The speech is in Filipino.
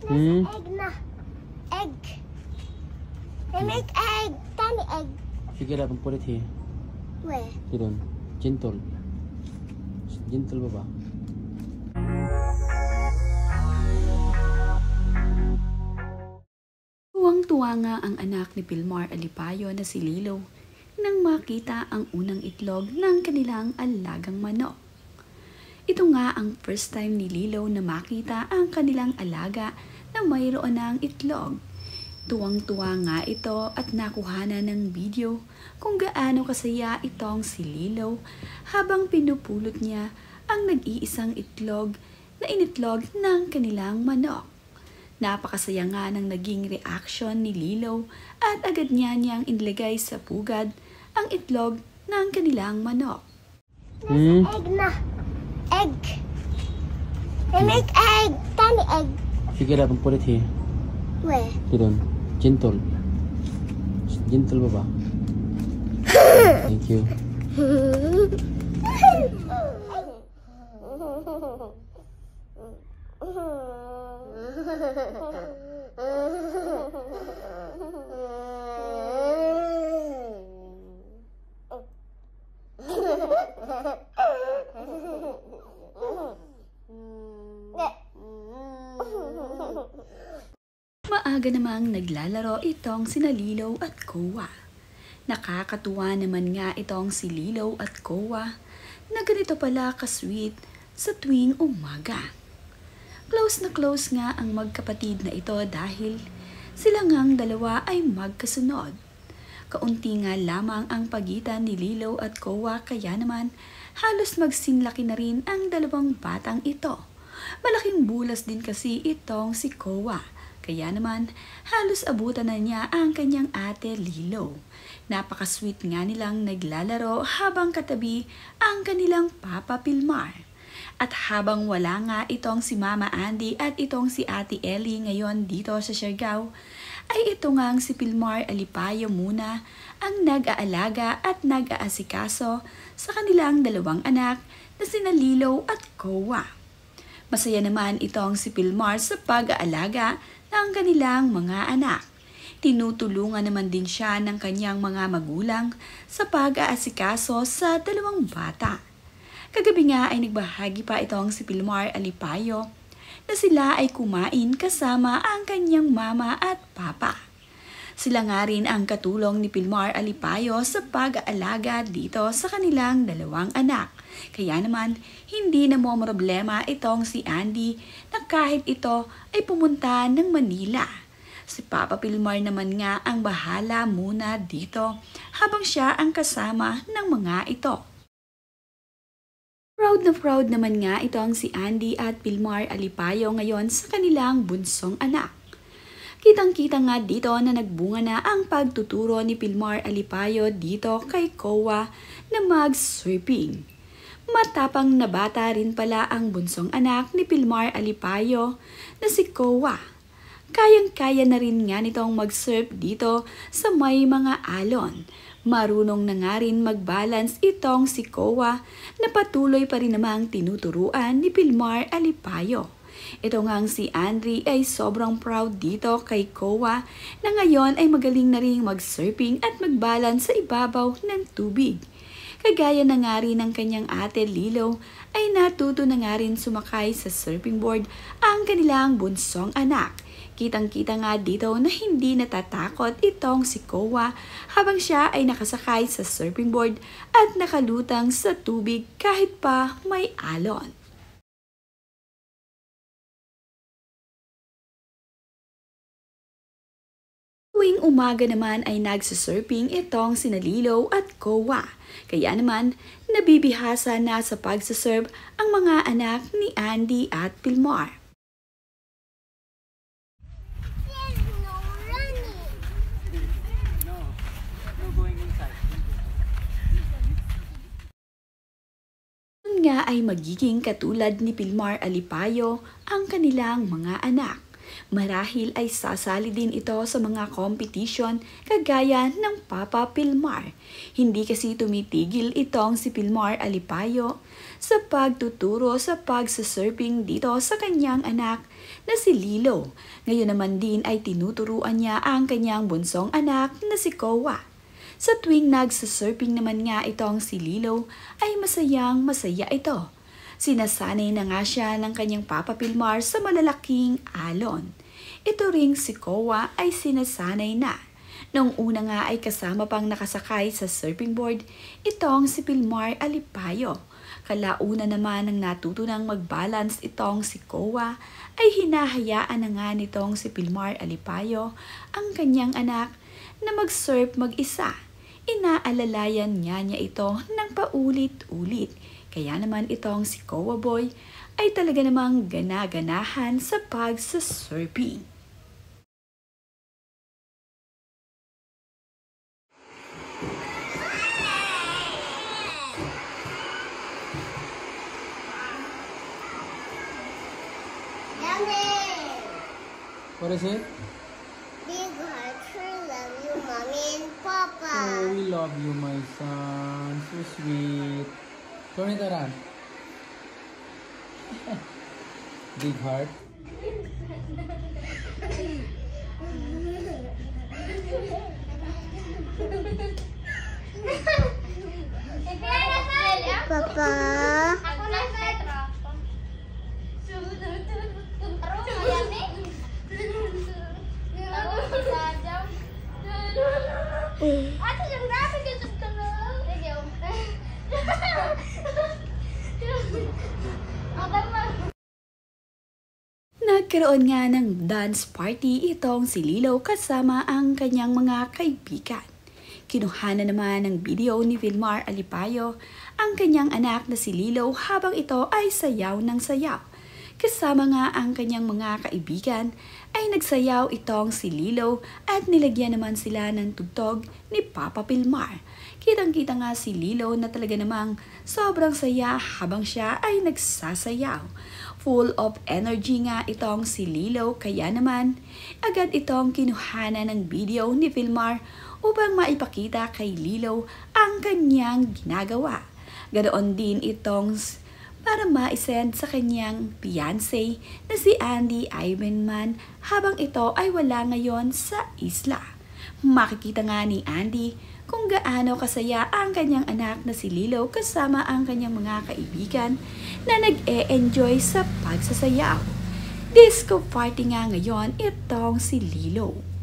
Egg na. Egg. They make egg. Tiny egg. Sige lang, put it here. Where? Here on. Gentle. Gentle ba ba? Tuwang-tuwa nga ang anak ni Pilmar Alipayo na si Lilo nang makita ang unang itlog ng kanilang alagang manok. Ito nga ang first time ni Lilo na makita ang kanilang alaga na mayroon ng itlog. Tuwang-tuwa nga ito at nakuhanan ng video kung gaano kasaya itong si Lilo habang pinupulot niya ang nag-iisang itlog na initlog ng kanilang manok. Napakasaya nga ng naging reaction ni Lilo at agad niyang inilagay sa pugad ang itlog ng kanilang manok. Egg na. Egg. They make egg. Tiny egg. Sige lang, put it here. Where? Here on. Gentle. Gentle ba ba? Thank you. Maaga namang naglalaro itong sina Lilo at Kowa. Nakakatuwa naman nga itong si Lilo at Kowa na ganito pala ka-sweet sa tuwing umaga. Close na close nga ang magkapatid na ito dahil sila ngang dalawa ay magkasunod. Kaunti nga lamang ang pagitan ni Lilo at Kowa kaya naman halos magsinlaki na rin ang dalawang batang ito. Malaking bulas din kasi itong si Kowa. Kaya naman, halos abutan na niya ang kanyang ate Lilo. Napaka-sweet nga nilang naglalaro habang katabi ang kanilang Papa Pilmar. At habang wala nga itong si Mama Andy at itong si Ate Ellie ngayon dito sa Siargao, ay ito ngang si Pilmar Alipayo muna ang nag-aalaga at nag-aasikaso sa kanilang dalawang anak na sina Lilo at Kowa. Masaya naman itong si Pilmar sa pag-aalaga ng kanilang mga anak. Tinutulungan naman din siya ng kanyang mga magulang sa pag-aasikaso sa dalawang bata. Kagabi nga ay nagbahagi pa itong si Pilmar Alipayo na sila ay kumain kasama ang kanyang mama at papa. Sila nga rin ang katulong ni Pilmar Alipayo sa pag-aalaga dito sa kanilang dalawang anak. Kaya naman, hindi na mo problema itong si Andy na kahit ito ay pumunta ng Manila. Si Papa Pilmar naman nga ang bahala muna dito habang siya ang kasama ng mga ito. Proud na naman nga itong si Andy at Pilmar Alipayo ngayon sa kanilang bunsong anak. Kitang-kita nga dito na nagbunga na ang pagtuturo ni Pilmar Alipayo dito kay Kowa na mag-surfing. Matapang na bata rin pala ang bunsong anak ni Pilmar Alipayo na si Kowa. Kayang-kaya na rin nga nitong mag-surf dito sa may mga alon. Marunong na nga rin mag-balance itong si Kowa na patuloy pa rin namang tinuturuan ni Pilmar Alipayo. Ito ngang si Andre ay sobrang proud dito kay Kowa na ngayon ay magaling na rin mag-surfing at mag-balance sa ibabaw ng tubig. Kagaya na nga rin ng kanyang ate Lilo ay natuto na nga rin sumakay sa surfing board ang kanilang bunsong anak. Kitang-kita nga dito na hindi natatakot itong si Kowa habang siya ay nakasakay sa surfing board at nakalutang sa tubig kahit pa may alon. Tuwing umaga naman ay nagsusurfing itong sina Lilo at Kowa. Kaya naman, nabibihasa na sa pagsusurf ang mga anak ni Andy at Pilmar. Nga ay magiging katulad ni Pilmar Alipayo ang kanilang mga anak. Marahil ay sasali din ito sa mga competition kagaya ng Papa Pilmar. Hindi kasi tumitigil itong si Pilmar Alipayo sa pagtuturo sa pagsasurfing dito sa kanyang anak na si Lilo. Ngayon naman din ay tinuturuan niya ang kanyang bunsong anak na si Kowa. Sa tuwing nagsasurfing naman nga itong si Lilo ay masayang masaya ito. Sinasanay na nga siya ng kanyang Papa Pilmar sa malalaking alon. Ito ring si Kowa ay sinasanay na. Noong una nga ay kasama pang nakasakay sa surfing board itong si Pilmar Alipayo. Kalauna naman ng natutunang mag-balance itong si Kowa ay hinahayaan na nga nitong si Pilmar Alipayo ang kanyang anak na mag-surf mag-isa. Inaalalayan niya ito ng paulit-ulit. Kaya naman itong si Kowa Boy ay talaga namang gana-ganahan sa pagsasurfing. What is it? Big heart, sure love you, Mommy and Papa. Oh, we love you, my son. So sweet. Turn it around. Big heart. Papa. Nagkaroon nga ng dance party itong si Lilo kasama ang kanyang mga kaibigan. Kinuha na naman ng video ni Pilmar Alipayo ang kanyang anak na si Lilo habang ito ay sayaw ng sayaw. Kasama nga ang kanyang mga kaibigan ay nagsayaw itong si Lilo at nilagyan naman sila ng tugtog ni Papa Pilmar. Kitang-kita nga si Lilo na talaga namang sobrang saya habang siya ay nagsasayaw. Full of energy nga itong si Lilo kaya naman agad itong kinuhanan ng video ni Pilmar upang maipakita kay Lilo ang kanyang ginagawa. Ganoon din itong para ma-send sa kanyang fiancé na si Andy Ivanman habang ito ay wala ngayon sa isla. Makikita nga ni Andy kung gaano kasaya ang kanyang anak na si Lilo kasama ang kanyang mga kaibigan na nag-e-enjoy sa pagsasayaw. Disco party nga ngayon itong si Lilo.